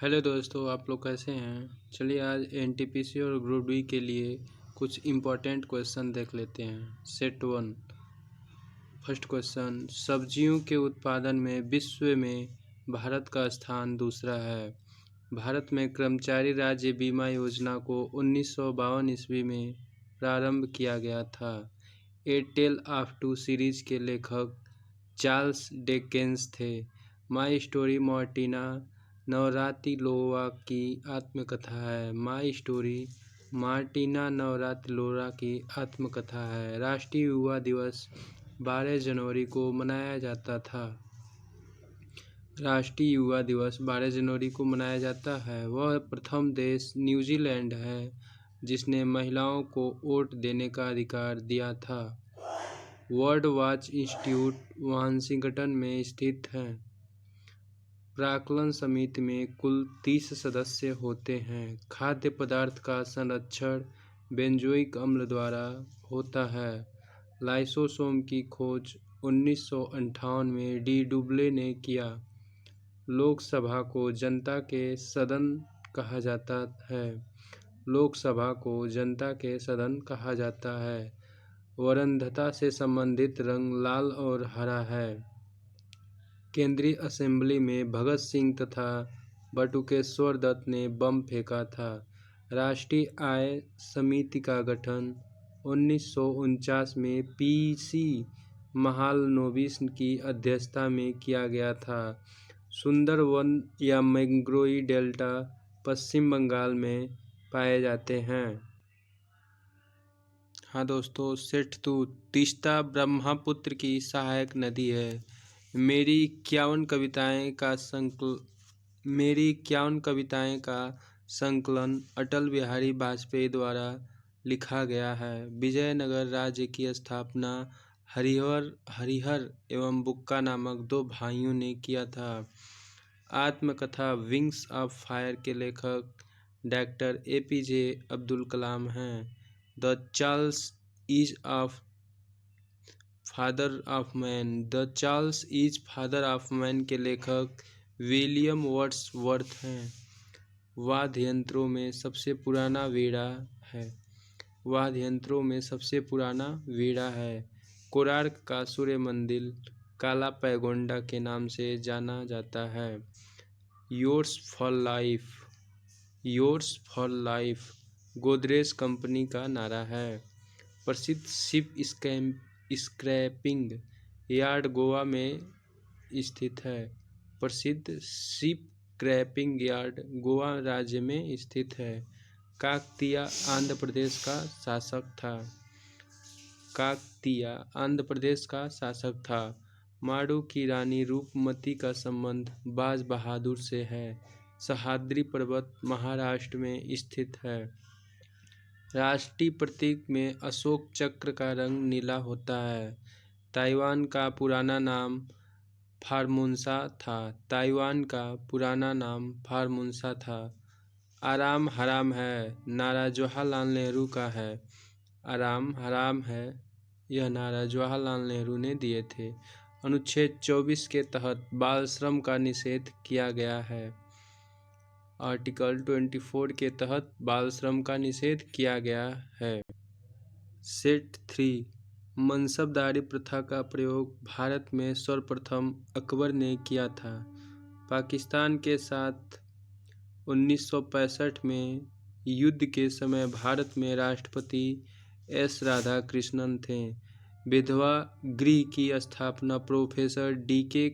Hello दोस्तों, आप लोग कैसे हैं। चलिए आज एनटीपीसी और ग्रुप डी के लिए कुछ इम्पोर्टेंट क्वेश्चन देख लेते हैं। सेट 1 फर्स्ट क्वेश्चन, सब्जियों के उत्पादन में विश्व में भारत का स्थान दूसरा है। भारत में कर्मचारी राज्य बीमा योजना को 1952 ईस्वी में प्रारंभ किया गया था। ए टेल ऑफ टू सीरीज के लेखक चार्ल्स डिकेंस थे। माई स्टोरी मार्टिना नवरातिलोवा की आत्मकथा है। माई स्टोरी मार्टिना नवरातिलोवा की आत्मकथा है। राष्ट्रीय युवा दिवस 12 जनवरी को मनाया जाता था। राष्ट्रीय युवा दिवस 12 जनवरी को मनाया जाता है। वह प्रथम देश न्यूजीलैंड है जिसने महिलाओं को वोट देने का अधिकार दिया था। वर्ल्ड वॉच इंस्टीट्यूट वाशिंगटन में स्थित है। प्राक्कलन समिति में कुल 30 सदस्य होते हैं। खाद्य पदार्थ का संरक्षण बेंजोइक अम्ल द्वारा होता है। लाइसोसोम की खोज 1958 में डी डुबले ने किया। लोकसभा को जनता के सदन कहा जाता है। लोकसभा को जनता के सदन कहा जाता है। वरीयता से संबंधित रंग लाल और हरा है। केंद्रीय असेंबली में भगत सिंह तथा बटुकेश्वर दत्त ने बम फेंका था। राष्ट्रीय आय समिति का गठन 1949 में पीसी महालनोबिस की अध्यक्षता में किया गया था। सुंदरवन या मैंग्रोव डेल्टा पश्चिम बंगाल में पाए जाते हैं। हाँ दोस्तों, सेट 2 तीस्ता ब्रह्मपुत्र की सहायक नदी है। मेरी 51 कविताएं का संकलन अटल बिहारी वाजपेयी द्वारा लिखा गया है। विजयनगर राज्य की स्थापना हरिहर एवं बुक्का नामक दो भाइयों ने किया था। आत्मकथा विंग्स ऑफ फायर के लेखक डॉक्टर एपीजे अब्दुल कलाम हैं। The Charles is father of man के लेखक विलियम वर्ड्सवर्थ हैं। वाद्य यंत्रों में सबसे पुराना वीणा है। कोणार्क का सूर्य मंदिर काला पैगोंडा के नाम से जाना जाता है। Yours for life Godrej company का नारा है। प्रसिद्ध शिप स्क्रैपिंग यार्ड गोवा में स्थित है। प्रसिद्ध शिप स्क्रैपिंग यार्ड गोवा राज्य में स्थित है। काकतीय आंध्र प्रदेश का शासक था। माडू की रानी रूपमती का संबंध बाज बहादुर से है। सह्याद्री पर्वत महाराष्ट्र में स्थित है। राष्ट्रीय प्रतीक में अशोक चक्र का रंग नीला होता है। ताइवान का पुराना नाम फार्मूसा था। आराम हराम है नारा जवाहरलाल नेहरू का है। आराम हराम है यह नारा जवाहरलाल नेहरू ने दिए थे। अनुच्छेद 24 के तहत बाल श्रम का निषेध किया गया है। आर्टिकल 24 के तहत बाल श्रम का निषेध किया गया है। सेट 3 मनसबदारी प्रथा का प्रयोग भारत में सर्वप्रथम अकबर ने किया था। पाकिस्तान के साथ 1965 में युद्ध के समय भारत में राष्ट्रपति एस राधाकृष्णन थे। विधवा गृह की स्थापना प्रोफेसर डी.के.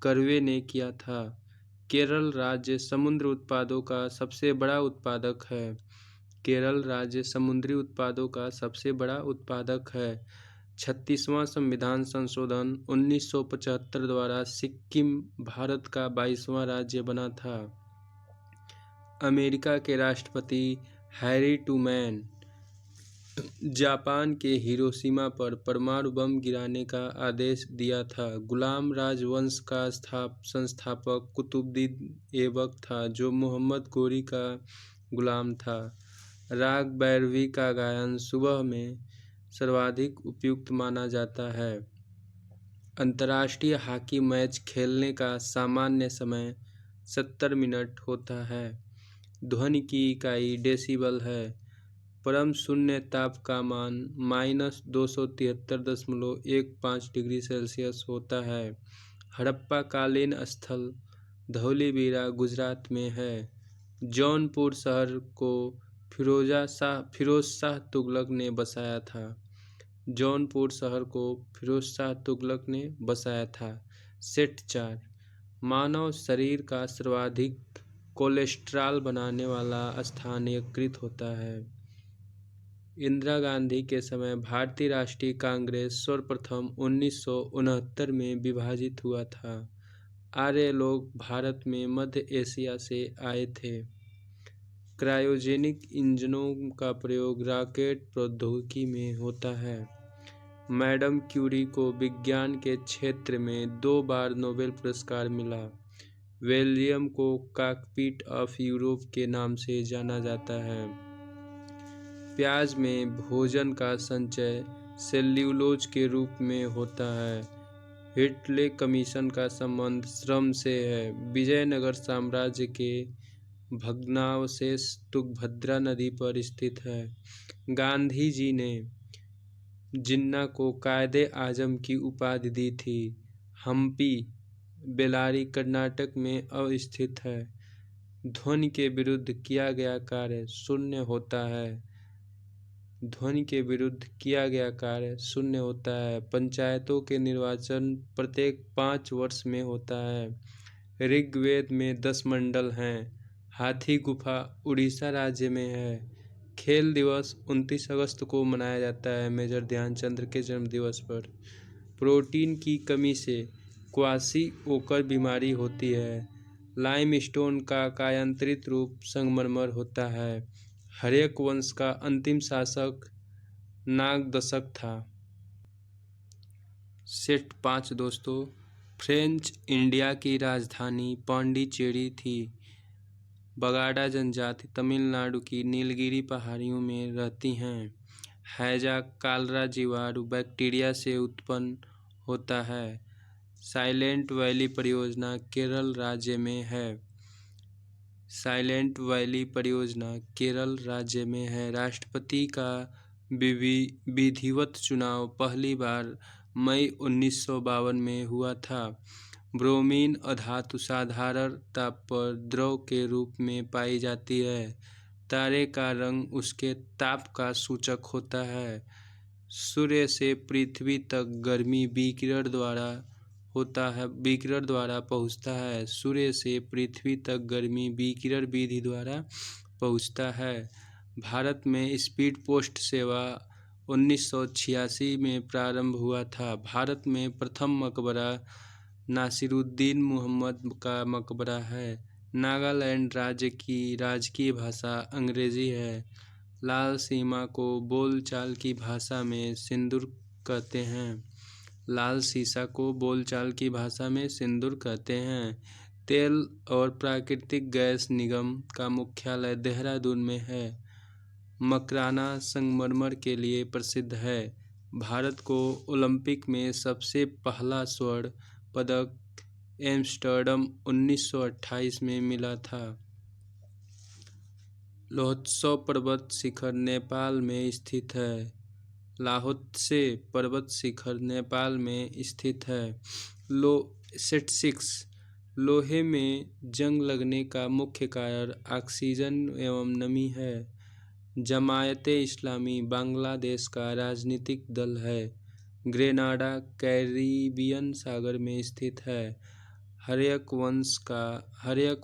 कर्वे ने किया था। केरल राज्य समुद्री उत्पादों का सबसे बड़ा उत्पादक है। केरल राज्य समुद्री उत्पादों का सबसे बड़ा उत्पादक है। 36वां संविधान संशोधन 1975 द्वारा सिक्किम भारत का 22वां राज्य बना था। अमेरिका के राष्ट्रपति हैरी ट्रूमैन जापान के हिरोशिमा पर परमाणु बम गिराने का आदेश दिया था। गुलाम राजवंश का संस्थापक कुतुबुद्दीन ऐबक था जो मोहम्मद गोरी का गुलाम था। राग भैरवी का गायन सुबह में सर्वाधिक उपयुक्त माना जाता है। अंतर्राष्ट्रीय हॉकी मैच खेलने का सामान्य समय 70 मिनट होता है। ध्वनि की इकाई डेसिबल है। परम शून्य ताप का मान -273.15 डिग्री सेल्सियस होता है। हड़प्पा कालीन स्थल धौलीबीरा गुजरात में है। जौनपुर शहर को फिरोज शाह तुगलक ने बसाया था। जौनपुर शहर को फिरोज शाह तुगलक ने बसाया था। सेट 4 मानव शरीर का सर्वाधिक कोलेस्ट्रॉल बनाने वाला स्थान एकत्रित होता है। इंदिरा गांधी के समय भारतीय राष्ट्रीय कांग्रेस सर्वप्रथम 1969 में विभाजित हुआ था। आर्य लोग भारत में मध्य एशिया से आए थे। क्रायोजेनिक इंजनों का प्रयोग रॉकेट प्रौद्योगिकी में होता है। मैडम क्यूरी को विज्ञान के क्षेत्र में 2 बार नोबेल पुरस्कार मिला। बेल्जियम को कॉकपिट ऑफ यूरोप के नाम से जाना जाता है। प्याज में भोजन का संचय सेल्यूलोज के रूप में होता है। हिटले कमीशन का संबंध श्रम से है। विजयनगर साम्राज्य के भग्नावशेष तुंगभद्रा नदी पर स्थित है। गांधी जी ने जिन्ना को कायदे आजम की उपाधि दी थी। हम्पी बेल्लारी कर्नाटक में अवस्थित है। ध्वनि के विरुद्ध किया गया कार्य शून्य होता है। ध्वनि के विरुद्ध किया गया कार्य शून्य होता है। पंचायतों के निर्वाचन प्रत्येक 5 वर्ष में होता है। ऋग्वेद में 10 मंडल हैं। हाथी गुफा उड़ीसा राज्य में है। खेल दिवस 29 अगस्त को मनाया जाता है, मेजर ध्यानचंद के जन्म दिवस पर। प्रोटीन की कमी से क्वाशी-ओकर बीमारी होती है। लाइमस्टोन का कायांतरित रूप संगमरमर होता है। हर्यक वंश का अंतिम शासक नागदशक था। सेट 5 दोस्तों, फ्रेंच इंडिया की राजधानी पांडिचेरी थी। बगाड़ा जनजाति तमिलनाडु की नीलगिरी पहाड़ियों में रहती हैं। हैजा कालरा जीवाणु बैक्टीरिया से उत्पन्न होता है। साइलेंट वैली परियोजना केरल राज्य में है। साइलेंट वैली परियोजना केरल राज्य में है। राष्ट्रपति का विधिवत चुनाव पहली बार मई 1952 में हुआ था। ब्रोमीन अधातु साधारण ताप पर द्रव के रूप में पाई जाती है। तारे का रंग उसके ताप का सूचक होता है। सूर्य से पृथ्वी तक गर्मी विकिरण द्वारा पहुँचता है। सूर्य से पृथ्वी तक गर्मी विकिरण विधि द्वारा पहुँचता है। भारत में स्पीड पोस्ट सेवा 1986 में प्रारंभ हुआ था। भारत में प्रथम मकबरा नासिरुद्दीन मुहम्मद का मकबरा है। नागालैंड राज्य की राजकीय भाषा अंग्रेजी है। लाल सीमा को बोलचाल की भाषा में सिंदूर कहते हैं। लाल सीसा को बोलचाल की भाषा में सिंदूर कहते हैं। तेल और प्राकृतिक गैस निगम का मुख्यालय देहरादून में है। मकराना संगमरमर के लिए प्रसिद्ध है। भारत को ओलंपिक में सबसे पहला स्वर्ण पदक एम्स्टर्डम 1928 में मिला था। लोहत्से पर्वत शिखर नेपाल में स्थित है। लोहत्से पर्वत शिखर नेपाल में स्थित है। सेट 6 लोहे में जंग लगने का मुख्य कारण ऑक्सीजन एवं नमी है। जमायते इस्लामी बांग्लादेश का राजनीतिक दल है। ग्रेनाडा कैरिबियन सागर में स्थित है। हर्यक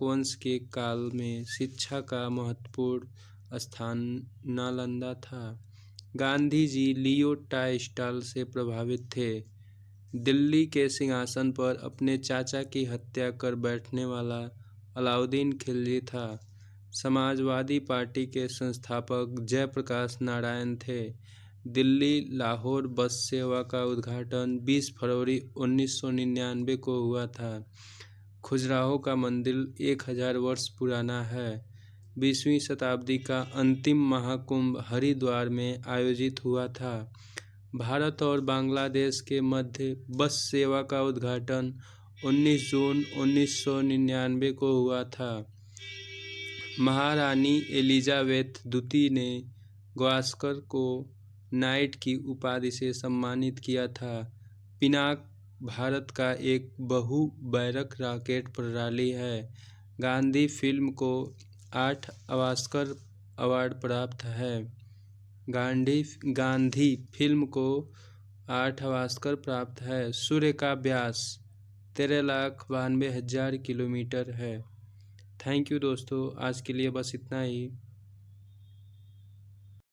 वंश के काल में शिक्षा का महत्वपूर्ण स्थान नालंदा था। गांधी जी लियो टॉलस्टॉय से प्रभावित थे। दिल्ली के सिंहासन पर अपने चाचा की हत्या कर बैठने वाला अलाउद्दीन खिलजी था। समाजवादी पार्टी के संस्थापक जयप्रकाश नारायण थे। दिल्ली लाहौर बस सेवा का उद्घाटन 20 फरवरी 1999 को हुआ था। खजुराहो का मंदिर 1000 वर्ष पुराना है। 20वीं शताब्दी का अंतिम महाकुंभ हरिद्वार में आयोजित हुआ था। भारत और बांग्लादेश के मध्य बस सेवा का उद्घाटन 19 जून 1999 को हुआ था। महारानी एलिजाबेथ द्वितीय ने गावस्कर को नाइट की उपाधि से सम्मानित किया था। पिनाक भारत का एक बहु-बैरक रॉकेट प्रणाली है। गांधी फिल्म को 8 ऑस्कर अवार्ड प्राप्त है। गांधी फिल्म को 8 ऑस्कर प्राप्त है। सूर्य का व्यास 13,92,000 किलोमीटर है। थैंक यू दोस्तों, आज के लिए बस इतना ही।